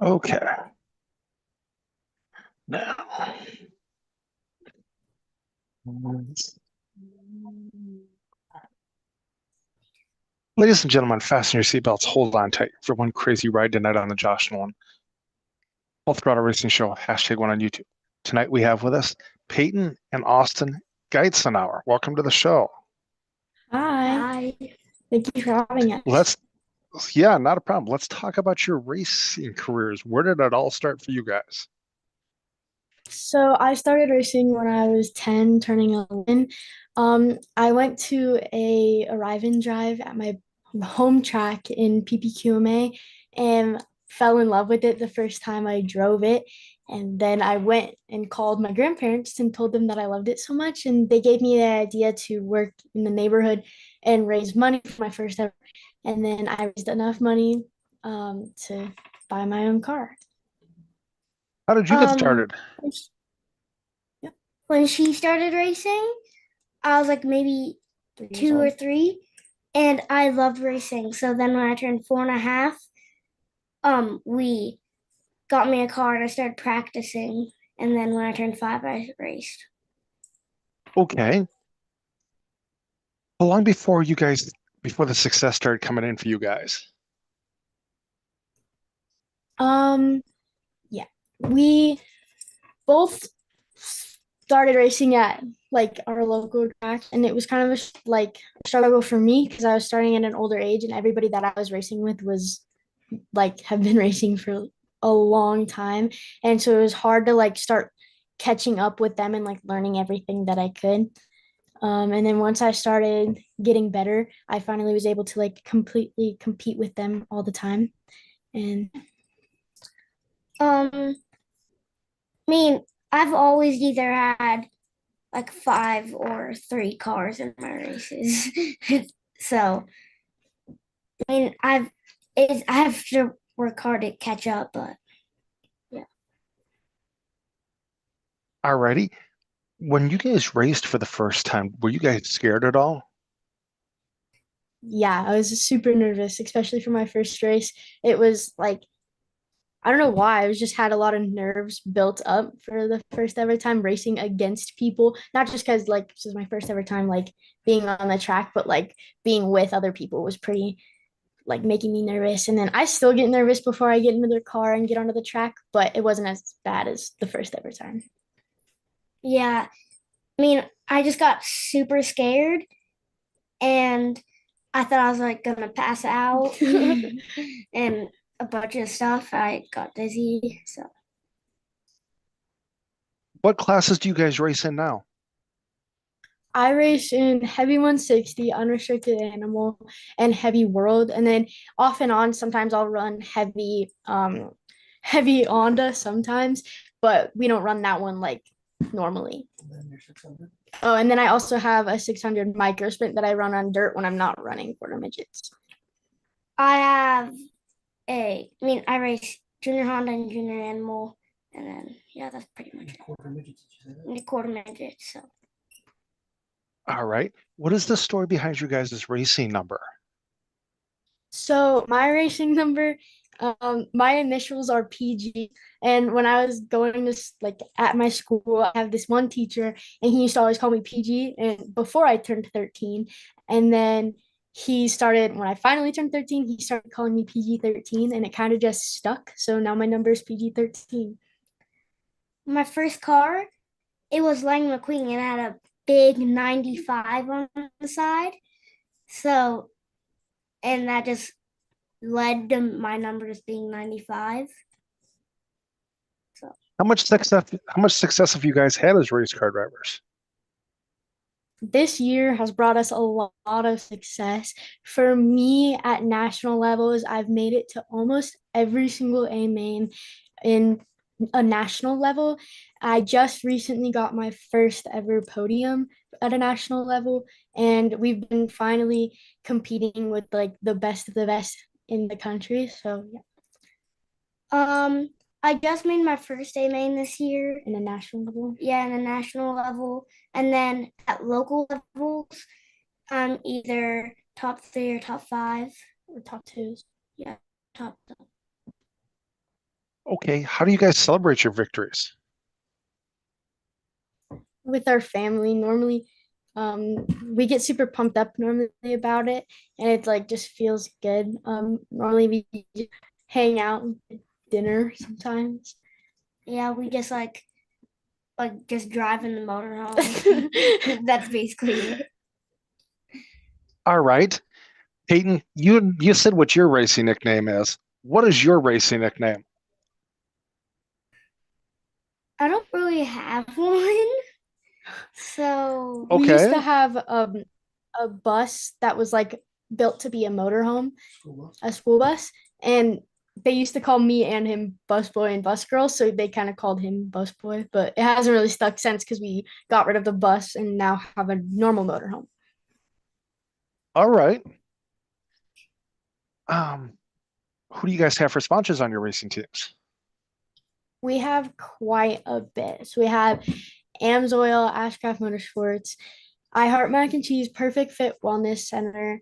Okay. Now, ladies and gentlemen, fasten your seatbelts. Hold on tight for one crazy ride tonight on the Josh Nolan Full Throttle Racing Show, #1 on YouTube. Tonight we have with us Payton and Austin Geitzenauer. Welcome to the show. Hi. Hi. Thank you for having us. Yeah, not a problem. Let's talk about your racing careers. Where did it all start for you guys? So I started racing when I was 10, turning 11. I went to a arrive and drive at my home track in PPQMA and fell in love with it the first time I drove it. And then I went and called my grandparents and told them that I loved it so much. And they gave me the idea to work in the neighborhood and raise money for my first ever. And then I raised enough money to buy my own car. How did you get Um, started? when she, when she started racing, I was like maybe 3 years two or old. three, and I loved racing. So then when I turned 4.5, we got me a car and I started practicing. And then when I turned 5, I raced. Okay. How long before the success started coming in for you guys? Um, yeah, we both started racing at like our local track, and it was kind of like a struggle for me because I was starting at an older age, and everybody that I was racing with was like have been racing for a long time, and so it was hard to like start catching up with them and like learning everything that I could. And then once I started getting better, I finally was able to like completely compete with them all the time. And Um, I mean, I've always either had like 5 or 3 cars in my races. So, I mean, I have to work hard to catch up, but yeah. Alrighty. When you guys raced for the first time, were you guys scared at all? yeah, I was super nervous, especially for my first race. It was like I don't know why. I was just had a lot of nerves built up for the first ever time racing against people. Not just because like this is my first ever time like being on the track, but like being with other people was pretty like making me nervous. And then I still get nervous before I get into the car and get onto the track, but it wasn't as bad as the first ever time. Yeah. I mean, I just got super scared and I thought I was like gonna pass out and a bunch of stuff. I got dizzy. So What classes do you guys race in now? I race in heavy 160, unrestricted animal, and heavy world. And then off and on, sometimes I'll run heavy Honda sometimes, but we don't run that one like normally. Oh, and then I also have a 600 micro sprint that I run on dirt when I'm not running quarter midgets. I have I mean, I race junior Honda and junior animal, and then yeah, that's pretty much it. And the quarter midget. So All right. What is the story behind your guys' racing number? So my racing number, my initials are PG. And when I was going to like at my school, I have this one teacher, and he used to always call me PG. And before I turned 13, and then he started when I finally turned 13, he started calling me PG-13, and it kind of just stuck. So now my number is PG-13. my first car, it was Lang McQueen and it had a big 95 on the side. So and that just led to my numbers being 95. So How much success have you guys had as race car drivers? This year has brought us a lot of success. For me, at national levels, I've made it to almost every single A main in a national level. I just recently got my first ever podium at a national level, and we've been finally competing with like the best of the best in the country. So yeah. um I just made my first A main this year. in a national level? Yeah, in a national level. And then at local levels, I'm either top 3 or top 5. Or top twos? Yeah, top. Okay, how do you guys celebrate your victories? With our family normally. We get super pumped up normally about it, and it like just feels good. Normally we just hang out and get dinner sometimes. Yeah, we just just drive in the motorhome. That's basically it. All right. Peyton, you said what your racing nickname is. What is your racing nickname? I don't really have one. So We used to Okay. have a bus that was like built to be a motorhome, a school bus, and they used to call me and him bus boy and bus girl, so they kind of called him bus boy, but it hasn't really stuck since because we got rid of the bus and now have a normal motorhome. All right. Um, who do you guys have for sponsors on your racing teams? We have quite a bit. So we have Amsoil, Ashcraft Motorsports, I Heart Mac and Cheese, Perfect Fit Wellness Center,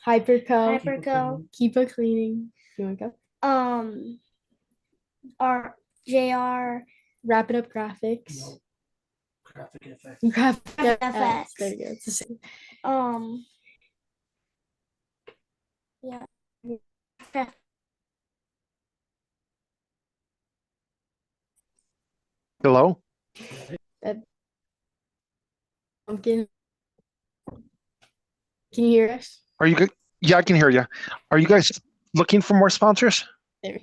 Hyperco, Hyperco, Keep a Cleaning. You want to go? our JR, Wrap It Up Graphics. No. Graphic effects. Graphic FX. There you go. It's the same. Yeah. Hello? Pumpkin. Can you hear us? Are you good? Yeah, I can hear you. Are you guys looking for more sponsors? There.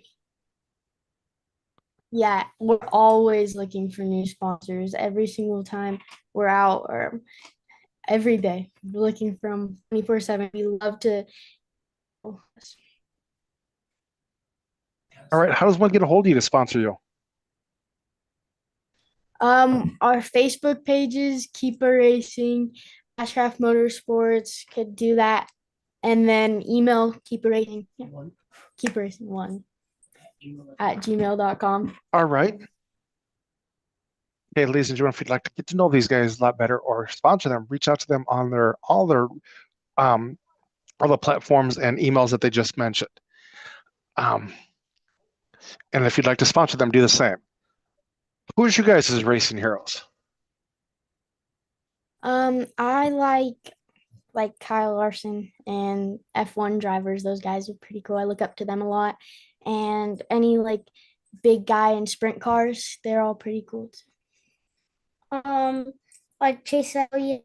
Yeah, we're always looking for new sponsors every single time we're out or every day. We're looking from 24/7. We love to. All right. How does one get a hold of you to sponsor you? Our Facebook pages, Keeper Racing, Ashcraft Motorsports could do that. And then email Keeper Racing, yeah, One. Keeper Racing 1 at gmail.com. All right. Okay, ladies and gentlemen, if you'd like to get to know these guys a lot better or sponsor them, reach out to them on um all the platforms and emails that they just mentioned. And if you'd like to sponsor them, do the same. Who's you guys' racing heroes? I like Kyle Larson and F1 drivers. Those guys are pretty cool. I look up to them a lot. And any like big guy in sprint cars, they're all pretty cool too. Like Chase Elliott,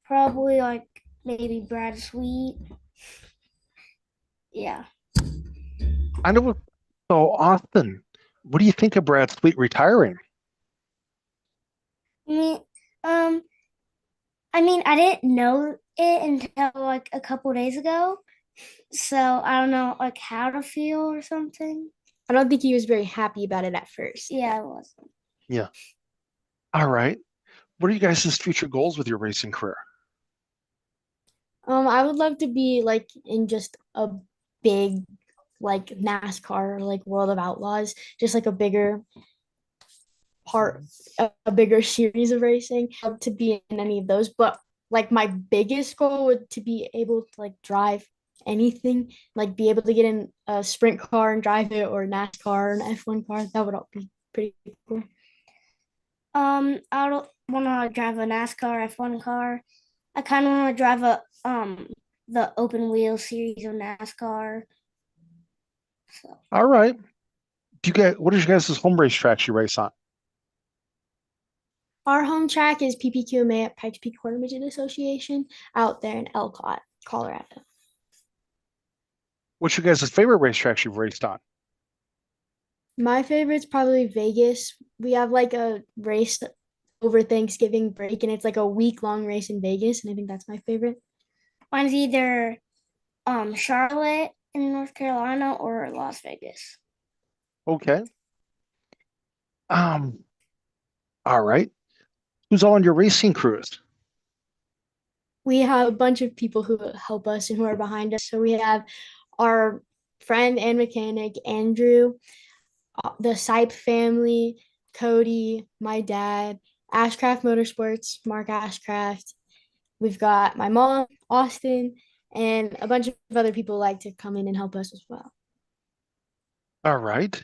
probably like maybe Brad Sweet. Yeah. I know. So Austin, what do you think of Brad Sweet retiring? Me, I mean, I didn't know it until like a couple days ago, so I don't know like how to feel or something. I don't think he was very happy about it at first. Yeah, I wasn't. Yeah. All right. What are you guys' future goals with your racing career? I would love to be like in just a big like NASCAR, like World of Outlaws, just like a bigger part, a bigger series of racing. I'd love to be in any of those, but like my biggest goal would to be able to like drive anything, like be able to get in a sprint car and drive it, or NASCAR and F1 car. That would all be pretty cool. I don't want to drive a NASCAR F1 car. I kind of want to drive the open wheel series of NASCAR. So All right. What is your guys' home race tracks you race on? Our home track is PPQMA at Pikes Peak Quarter Midget Association out there in Elcott, Colorado. What's your guys' favorite racetracks you've raced on? My favorite's probably Vegas. We have like a race over Thanksgiving break, and it's like a week-long race in Vegas, and I think that's my favorite. mine's either Charlotte in North Carolina or Las Vegas. Okay. All right. Who's all on your racing crews? We have a bunch of people who help us and who are behind us. So we have our friend and mechanic, Andrew, the Sipe family, Cody, my dad, Ashcraft Motorsports, Mark Ashcraft. We've got my mom, Austin, and a bunch of other people like to come in and help us as well. All right.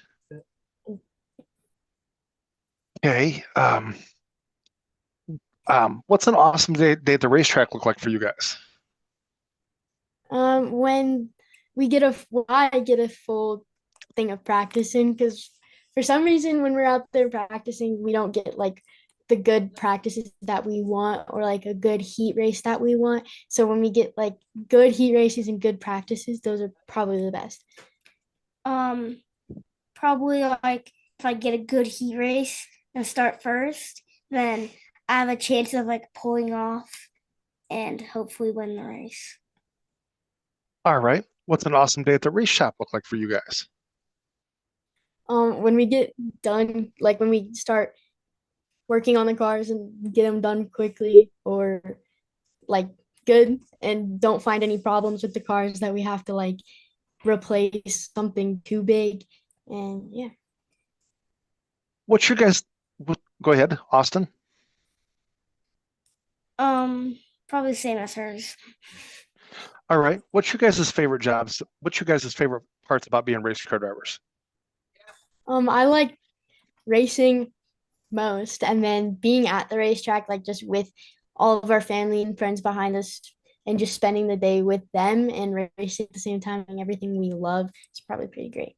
Okay. What's an awesome day at the racetrack look like for you guys? When we get I get a full thing of practicing because for some reason when we're out there practicing, we don't get like the good practices that we want or like a good heat race that we want. So when we get like good heat races and good practices, those are probably the best. Um, Probably like if I get a good heat race and start first, then I have a chance of like pulling off and hopefully win the race. All right. What's an awesome day at the race shop look like for you guys? When we get done, like when we start working on the cars and get them done quickly or like good and don't find any problems with the cars that we have to like replace something too big. And yeah. What's your guys? Go ahead, Austin. Probably the same as hers. All right. What's your guys' favorite jobs? What's your guys' favorite parts about being race car drivers? I like racing most and then being at the racetrack, like just with all of our family and friends behind us and just spending the day with them and racing at the same time and everything we love. It's probably pretty great.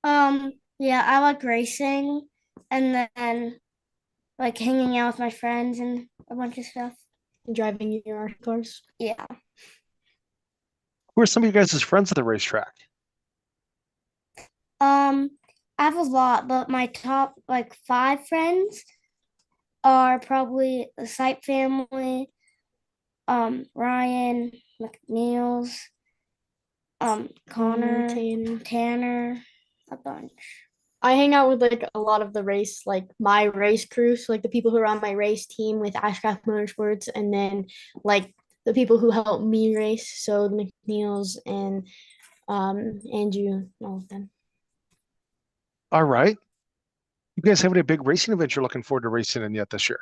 Yeah, I like racing and then like hanging out with my friends and a bunch of stuff. Driving your cars. Yeah. Who are some of you guys' friends at the racetrack? I have a lot, but my top like 5 friends are probably the Sipe family, Ryan, McNeil's, Connor, Tanner, a bunch. I hang out with like a lot of the race, like my race crew, so like the people who are on my race team with Ashcraft Motorsports, and then like the people who help me race, so the McNeils and Andrew, all of them. All right. You guys have any big racing events you're looking forward to racing in yet this year?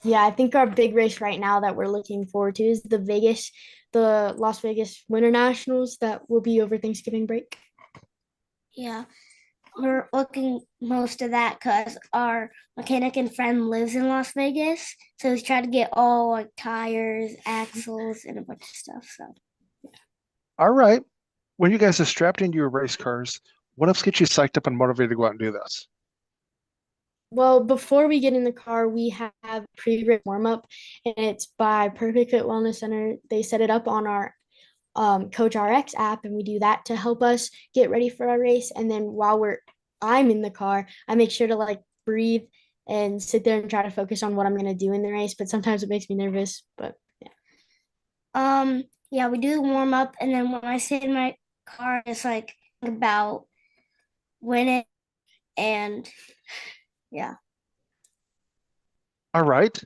Yeah, I think our big race right now that we're looking forward to is the Las Vegas Winter Nationals that will be over Thanksgiving break. Yeah, we're looking most of that because our mechanic and friend lives in Las Vegas, so he's trying to get all like tires, axles, and a bunch of stuff. So All right. When you guys are strapped into your race cars, what else gets you psyched up and motivated to go out and do this? Well, before we get in the car, we have pre-race warm-up, and it's by Perfect Fit Wellness Center. They set it up on our Coach RX app, and we do that to help us get ready for our race. And then I'm in the car, I make sure to like breathe and sit there and try to focus on what I'm gonna do in the race. But sometimes it makes me nervous. But yeah, we do the warm up, and then when I sit in my car, it's like about winning and yeah. All right. Do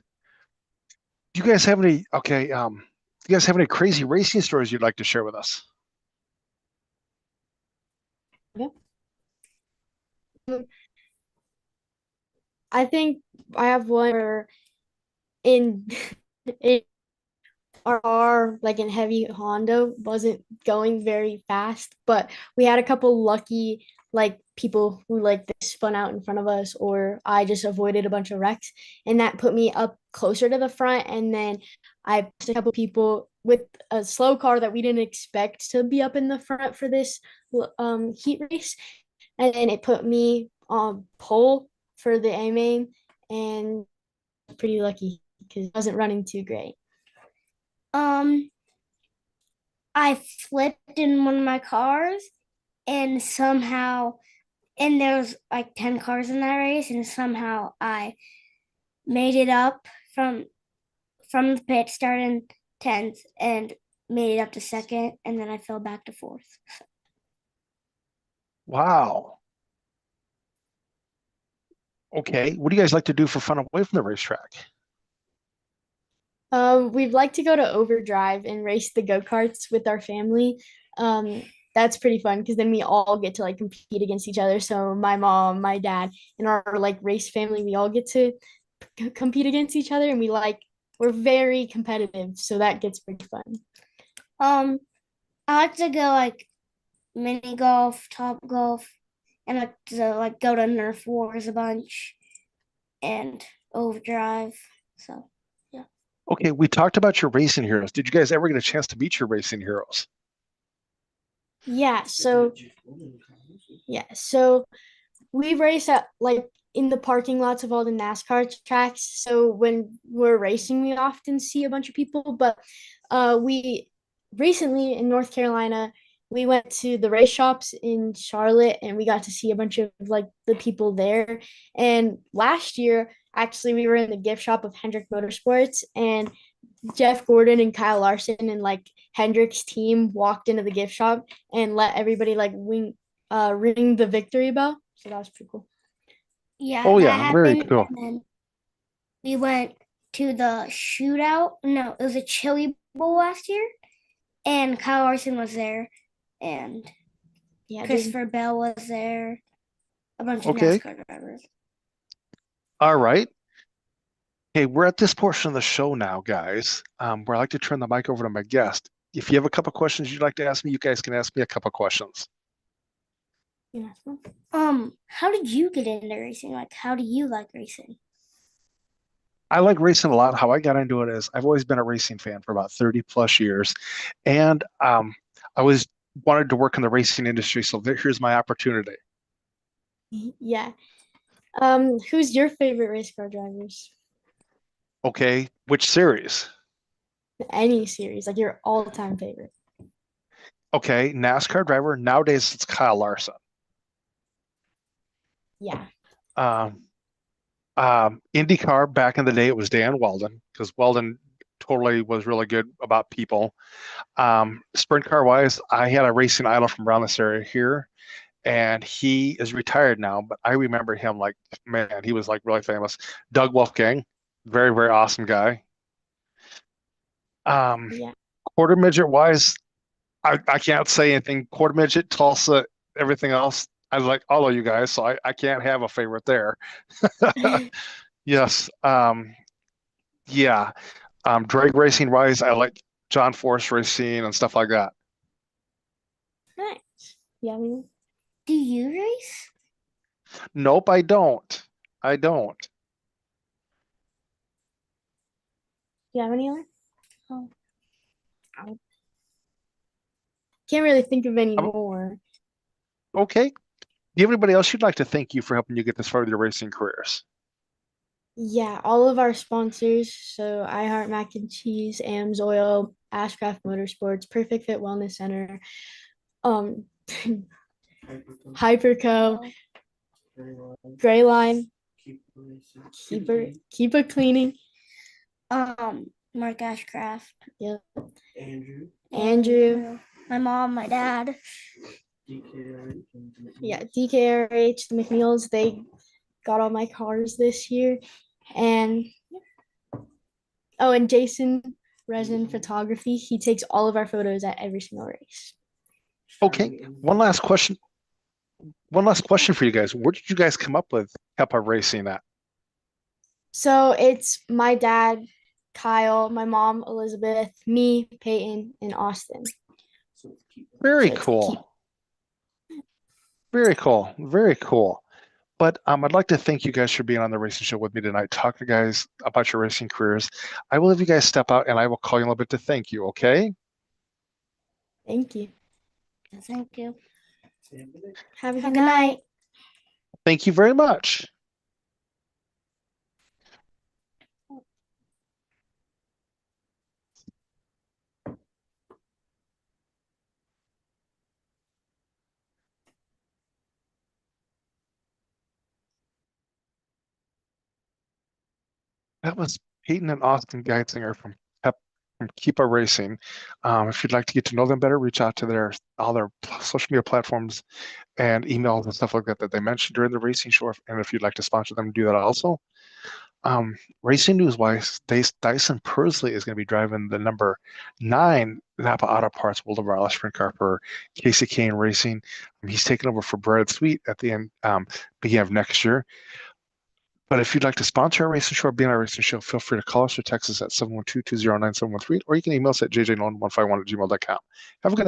you guys have any, okay, do you guys have any crazy racing stories you'd like to share with us? yeah. I think I have one where in in our like in heavy Honda wasn't going very fast, but we had a couple lucky like people who like they spun out in front of us, or I just avoided a bunch of wrecks, and that put me up closer to the front. And then I passed a couple people with a slow car that we didn't expect to be up in the front for this heat race, and then it put me on pole for the A main, and pretty lucky because it wasn't running too great. Um, I flipped in one of my cars and somehow and there was like 10 cars in that race and somehow I made it up from the pit, starting 10th and made it up to second, and then I fell back to fourth. Wow. Okay. What do you guys like to do for fun away from the racetrack? We'd like to go to Overdrive and race the go-karts with our family. that's pretty fun because then we all get to like compete against each other. So my mom, my dad, and our like race family, we all get to compete against each other, and we're very competitive. So that gets pretty fun. I like to go like mini golf, top golf, and like to like go to Nerf Wars a bunch and overdrive. So yeah. Okay, we talked about your racing heroes. Did you guys ever get a chance to meet your racing heroes? Yeah. So we race at like in the parking lots of all the NASCAR tracks. So when we're racing, we often see a bunch of people. But we recently in North Carolina, we went to the race shops in Charlotte and we got to see a bunch of like the people there. And last year, actually, we were in the gift shop of Hendrick Motorsports and Jeff Gordon and Kyle Larson and like Hendrick's team walked into the gift shop and let everybody like ring the victory bell. So that was pretty cool. Yeah, Oh that yeah, very happened. cool. And then we went to the shootout. No, it was a chili bowl last year. And Kyle Larson was there. And Yeah, Christopher Bell was there. A bunch of Okay. NASCAR drivers. All right. Okay, we're at this portion of the show now, guys, where I like to turn the mic over to my guest. If you have a couple questions you'd like to ask me, you guys can ask me a couple questions. yeah. How did you get into racing? Like, how do you like racing? I like racing a lot. How I got into it is I've always been a racing fan for about 30 plus years. And I always wanted to work in the racing industry. So here's my opportunity. Yeah. Who's your favorite race car drivers? Okay, which series? Any series, like your all-time favorite. Okay, NASCAR driver. Nowadays it's Kyle Larson. Yeah. Um, IndyCar back in the day, it was Dan Weldon because Weldon totally was really good about people. Sprint car wise, I had a racing idol from around this area here, and he is retired now, but I remember him like, man, he was like really famous. Doug Wolfgang, very, very awesome guy. Yeah. Quarter midget wise, I can't say anything. Quarter midget, Tulsa, everything else. I like all of you guys, so I can't have a favorite there. Yes. Yeah. Drag racing wise, I like John Force racing and stuff like that. Nice. Yeah. Do you race? Nope, I don't. I don't. Do you have any other? Oh. Can't really think of any more. Okay. Do you have anybody else you'd like to thank you for helping you get this far with your racing careers? Yeah, all of our sponsors. So I Heart Mac and Cheese, Am's Oil, Ashcraft Motorsports, Perfect Fit Wellness Center, um, Hyperco, Gray Line, Keeper Cleaning, Mark Ashcraft, yeah, Andrew, my mom, my dad. yeah, DKRH, the McNeils, they got all my cars this year. And oh, and Jason Resin Photography, he takes all of our photos at every single race. Okay. One last question. One last question for you guys. Where did you guys come up with HEPA racing at? So it's my dad, Kyle, my mom, Elizabeth, me, Payton, and Austin. Very So it's cool. Very cool. Very cool. But I'd like to thank you guys for being on the racing show with me tonight, talking to you guys about your racing careers. I will have you guys step out and I will call you in a little bit to thank you, okay? Thank you. Thank you. Have a Have good a good night. night. Thank you very much. That was Peyton and Austin Geitzinger from Keepa Racing. If you'd like to get to know them better, reach out to all their social media platforms and emails and stuff like that that they mentioned during the racing show. And if you'd like to sponsor them, do that also. Racing news wise, Dyson Pursley is going to be driving the number 9 Napa Auto Parts World of Raleigh Sprint Car for Casey Kane Racing. He's taking over for Brad Sweet at the end, beginning of next year. But if you'd like to sponsor a racing show or be on a racing show, feel free to call us or text us at 712-209-713, or you can email us at jjnolan151@gmail.com. Have a good night.